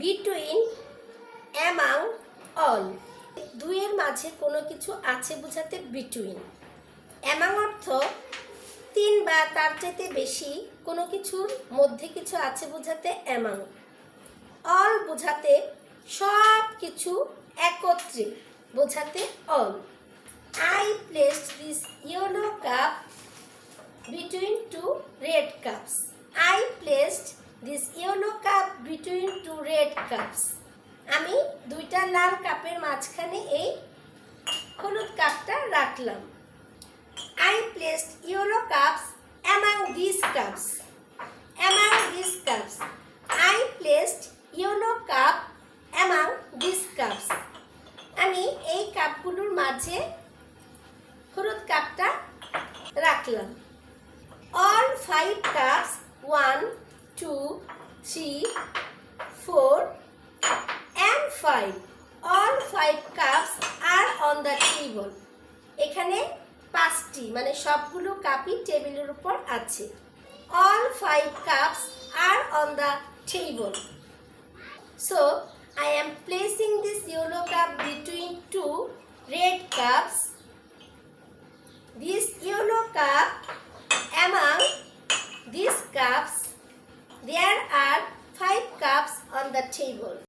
between, among, all. দুইয়ের মাঝে কোনো কিছু আছে বোঝাতে between. among অর্থ তিন বা তার চাইতে বেশি কোনো কিছুর মধ্যে কিছু আছে বোঝাতে among. all বোঝাতে সব কিছু একত্রে বোঝাতে all. I placed this yellow cup between two red cups. I placed this yellow cup between two red cups. আমি দুইটা লাল কাপের মাঝখানে এই হলুদ কাপটা রাখলাম. I placed yellow cups among these cups. Among these cups. I placed yellow cup among these cups. আমি এই কাপগুলোর মাঝে হলুদ কাপটা রাখলাম. All 5 cups 1, 2, 3, 4 and 5. All 5 cups are on the table. এখানে 5টি মানে সবগুলো কাপই টেবিলের উপর আছে. All 5 cups are on the table. So I am placing this yellow cup between two red cups. This yellow cup among these cups. There are 5 cups on the table.